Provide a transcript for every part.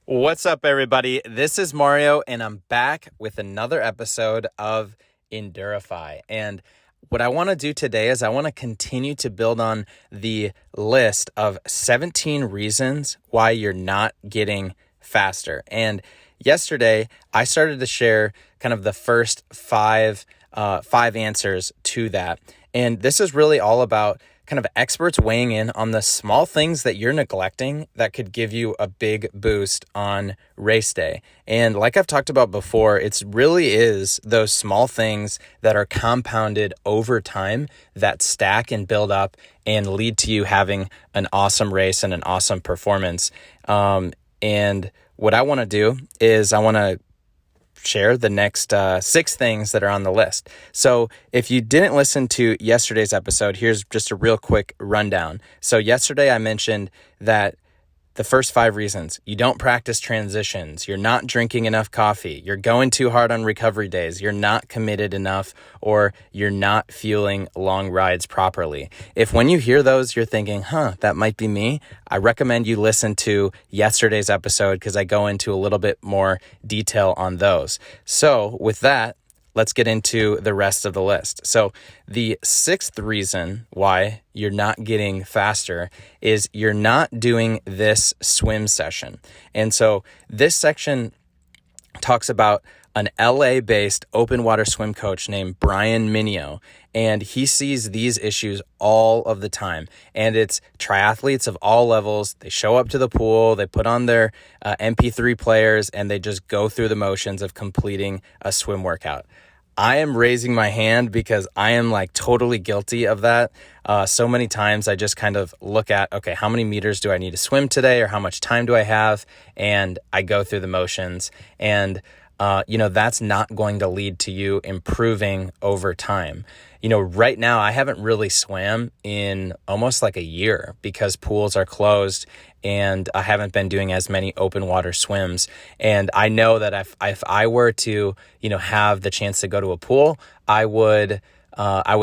What's up, everybody? This is Mario, and I'm back with another episode of Endurify. And what I want to do today is I want to continue to build on the list of 17 reasons why you're not getting faster. And yesterday, I started to share kind of the first five answers to that. And this is really all about kind of experts weighing in on the small things that you're neglecting that could give you a big boost on race day. And like I've talked about before, it really is those small things that are compounded over time that stack and build up and lead to you having an awesome race and an awesome performance. And what I want to do is I want to share the next 6 things that are on the list. So if you didn't listen to yesterday's episode, here's just a real quick rundown. So yesterday I mentioned that the first 5 reasons: you don't practice transitions, you're not drinking enough coffee, you're going too hard on recovery days, you're not committed enough, or you're not fueling long rides properly. If when you hear those, you're thinking, that might be me, I recommend you listen to yesterday's episode because I go into a little bit more detail on those. So with that, let's get into the rest of the list. So the 6th reason why you're not getting faster is you're not doing this swim session. And so this section talks about an LA-based open water swim coach named Brian Minio, and he sees these issues all of the time. And it's triathletes of all levels. They show up to the pool, they put on their MP3 players, and they just go through the motions of completing a swim workout. I am raising my hand because I am totally guilty of that. So many times I just kind of look at, okay, how many meters do I need to swim today, or how much time do I have? And I go through the motions, and that's not going to lead to you improving over time. Right now I haven't really swam in almost a year because pools are closed and I haven't been doing as many open water swims. And I know that if I were to, have the chance to go to a pool, I would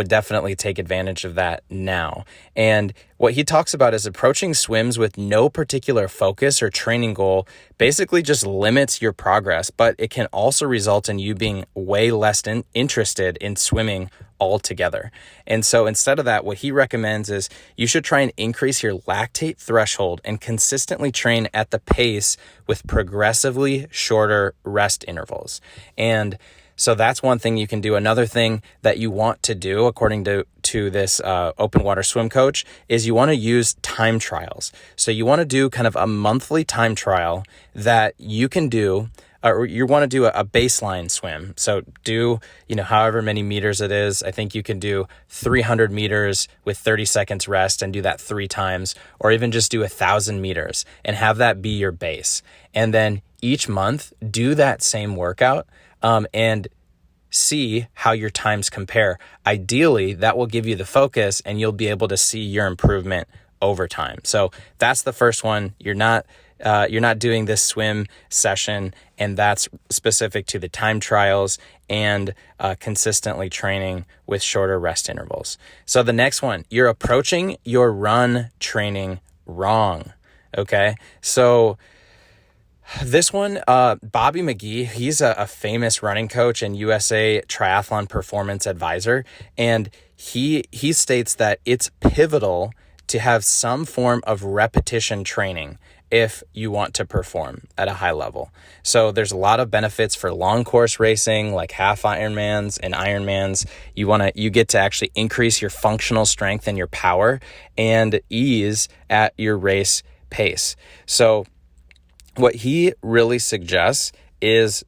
definitely take advantage of that now. And what he talks about is approaching swims with no particular focus or training goal basically just limits your progress, but it can also result in you being way less interested in swimming altogether. And so instead of that, what he recommends is you should try and increase your lactate threshold and consistently train at the pace with progressively shorter rest intervals. And so that's one thing you can do. Another thing that you want to do, according to this open water swim coach, is you want to use time trials. So you want to do kind of a monthly time trial that you can do, or you want to do a baseline swim. So do, however many meters it is. I think you can do 300 meters with 30 seconds rest and do that 3 times, or even just do 1,000 meters and have that be your base. And then each month do that same workout and see how your times compare. Ideally, that will give you the focus and you'll be able to see your improvement over time. So that's the first one. You're not doing this swim session, and that's specific to the time trials and consistently training with shorter rest intervals. So the next one, you're approaching your run training wrong. Okay. So this one, Bobby McGee, he's a famous running coach and USA Triathlon Performance Advisor. And he states that it's pivotal to have some form of repetition training if you want to perform at a high level. So there's a lot of benefits for long course racing, like half Ironmans and Ironmans. You get to actually increase your functional strength and your power and ease at your race pace. So what he really suggests is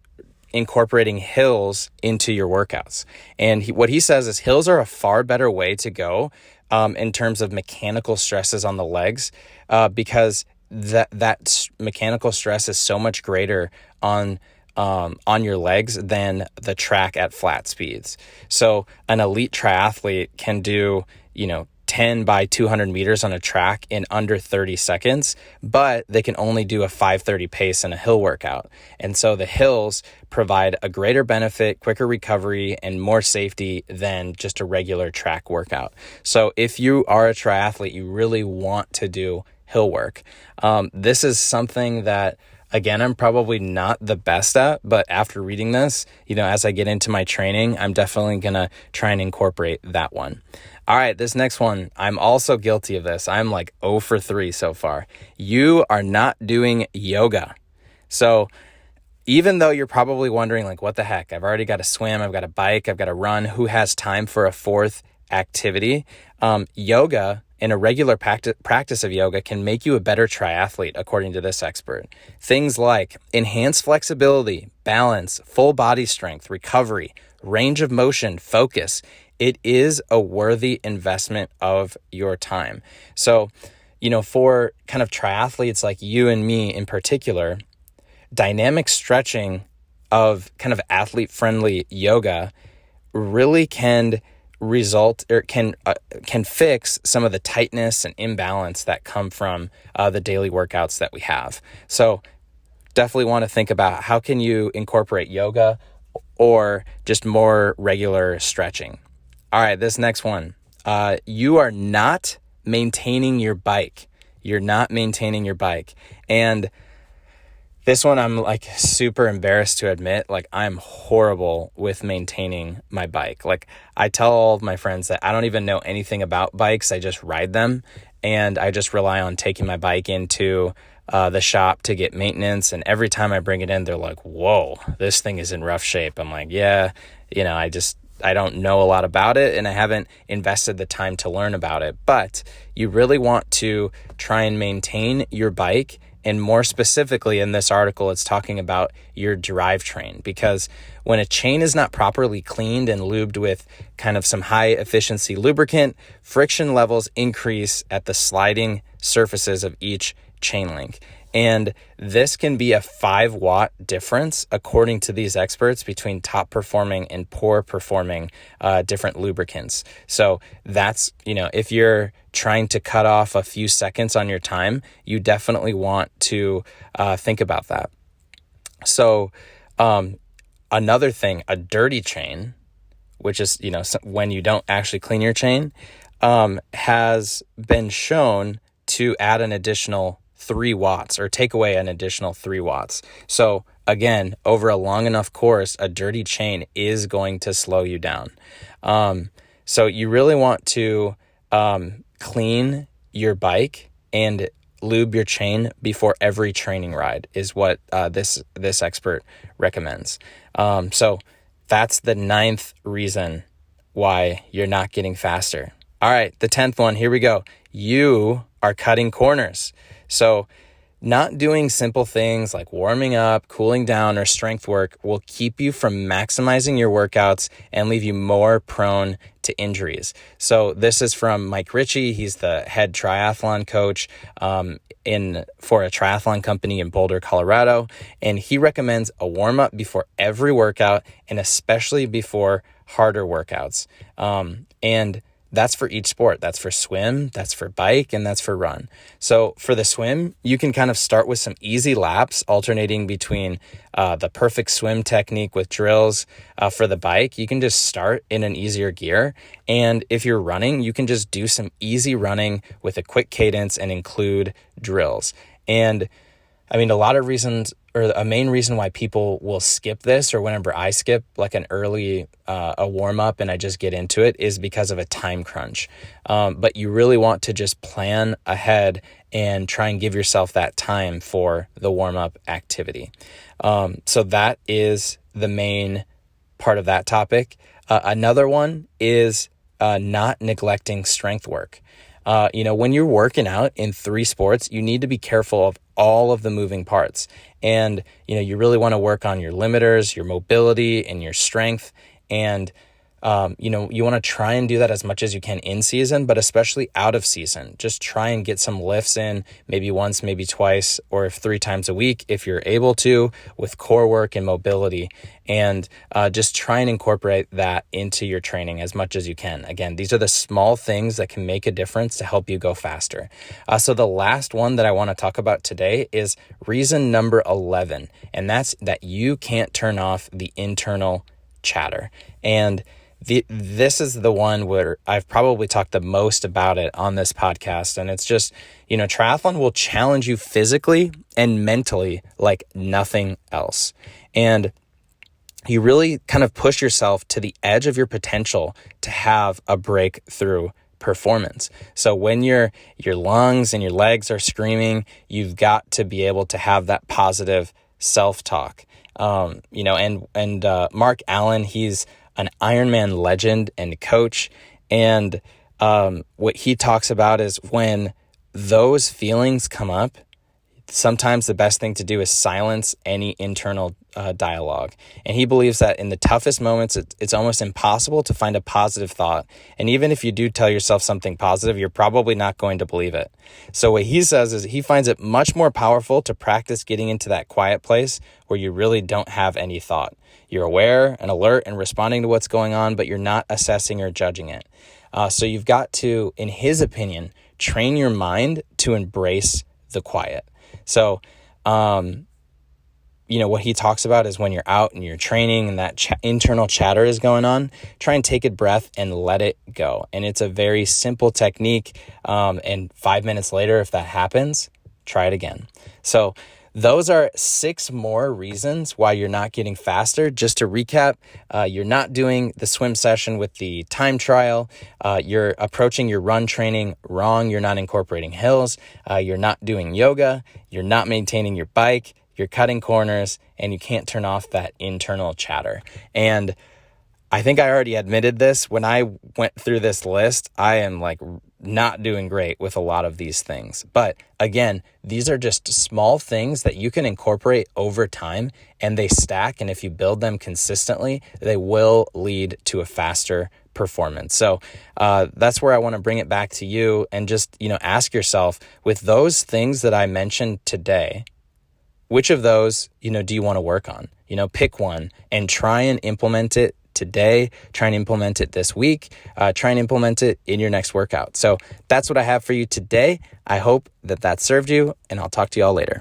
incorporating hills into your workouts. And what he says is hills are a far better way to go in terms of mechanical stresses on the legs because that mechanical stress is so much greater on your legs than the track at flat speeds. So an elite triathlete can do, 10 by 200 meters on a track in under 30 seconds, but they can only do a 5:30 pace in a hill workout. And so the hills provide a greater benefit, quicker recovery, and more safety than just a regular track workout. So if you are a triathlete, you really want to do hill work. This is something that again, I'm probably not the best at, but after reading this, as I get into my training, I'm definitely going to try and incorporate that one. All right, this next one, I'm also guilty of this. I'm like 0 for 3 so far. You are not doing yoga. So even though you're probably wondering, like, what the heck? I've already got to swim, I've got to bike, I've got to run. Who has time for a fourth activity? Yoga and a regular practice of yoga can make you a better triathlete, according to this expert. Things like enhanced flexibility, balance, full body strength, recovery, range of motion, focus. It is a worthy investment of your time. So, for kind of triathletes like you and me in particular, dynamic stretching of kind of athlete-friendly yoga really can result or can fix some of the tightness and imbalance that come from the daily workouts that we have. So definitely want to think about how can you incorporate yoga or just more regular stretching. All right, this next one. You are not maintaining your bike. You're not maintaining your bike. And this one, I'm like super embarrassed to admit, like I'm horrible with maintaining my bike. Like I tell all of my friends that I don't even know anything about bikes. I just ride them, and I just rely on taking my bike into the shop to get maintenance. And every time I bring it in, they're like, whoa, this thing is in rough shape. I'm like, yeah, I don't know a lot about it, and I haven't invested the time to learn about it. But you really want to try and maintain your bike. And more specifically in this article, it's talking about your drivetrain, because when a chain is not properly cleaned and lubed with kind of some high efficiency lubricant, friction levels increase at the sliding surfaces of each chain link. And this can be a 5-watt difference, according to these experts, between top performing and poor performing different lubricants. So that's, if you're trying to cut off a few seconds on your time, you definitely want to think about that. So another thing, a dirty chain, which is, when you don't actually clean your chain, has been shown to add an additional 3 watts or take away an additional 3 watts. So again, over a long enough course, a dirty chain is going to slow you down. So you really want to clean your bike and lube your chain before every training ride is what this expert recommends. So that's the 9th reason why you're not getting faster. All right, the 10th one, here we go. You are cutting corners. So not doing simple things like warming up, cooling down, or strength work will keep you from maximizing your workouts and leave you more prone to injuries. So this is from Mike Ritchie. He's the head triathlon coach for a triathlon company in Boulder, Colorado. And he recommends a warm up before every workout, and especially before harder workouts. And that's for each sport. That's for swim, that's for bike, and that's for run. So for the swim, you can kind of start with some easy laps, alternating between the perfect swim technique with drills. For the bike, you can just start in an easier gear. And if you're running, you can just do some easy running with a quick cadence and include drills. And I mean, a lot of reasons, or a main reason why people will skip this, or whenever I skip like an early a warm up and I just get into it, is because of a time crunch. But you really want to just plan ahead and try and give yourself that time for the warm up activity. So that is the main part of that topic. Another one is not neglecting strength work. When you're working out in 3 sports, you need to be careful of all of the moving parts. And, you really want to work on your limiters, your mobility, and your strength. And, you want to try and do that as much as you can in season, but especially out of season. Just try and get some lifts in, maybe once, maybe twice, or 3 times a week if you're able to, with core work and mobility. And just try and incorporate that into your training as much as you can. Again, these are the small things that can make a difference to help you go faster. So the last one that I want to talk about today is reason number 11, and that's that you can't turn off the internal chatter. And This is the one where I've probably talked the most about it on this podcast. And it's just, triathlon will challenge you physically and mentally like nothing else. And you really kind of push yourself to the edge of your potential to have a breakthrough performance. So when your lungs and your legs are screaming, you've got to be able to have that positive self-talk. And Mark Allen, he's an Ironman legend and coach. And what he talks about is when those feelings come up, sometimes the best thing to do is silence any internal dialogue. And he believes that in the toughest moments, it's almost impossible to find a positive thought. And even if you do tell yourself something positive, you're probably not going to believe it. So what he says is he finds it much more powerful to practice getting into that quiet place where you really don't have any thought. You're aware and alert and responding to what's going on, but you're not assessing or judging it. So you've got to, in his opinion, train your mind to embrace the quiet. So, what he talks about is when you're out and you're training and that internal chatter is going on, try and take a breath and let it go. And it's a very simple technique. And 5 minutes later, if that happens, try it again. So those are 6 more reasons why you're not getting faster. Just to recap, you're not doing the swim session with the time trial. You're approaching your run training wrong. You're not incorporating hills. You're not doing yoga. You're not maintaining your bike. You're cutting corners, and you can't turn off that internal chatter. And I think I already admitted this. When I went through this list, I am like not doing great with a lot of these things. But again, these are just small things that you can incorporate over time, and they stack. And if you build them consistently, they will lead to a faster performance. So that's where I want to bring it back to you and just, ask yourself, with those things that I mentioned today, which of those, do you want to work on? Pick one and try and implement it today. Try and implement it this week. Try and implement it in your next workout. So that's what I have for you today. I hope that served you, and I'll talk to you all later.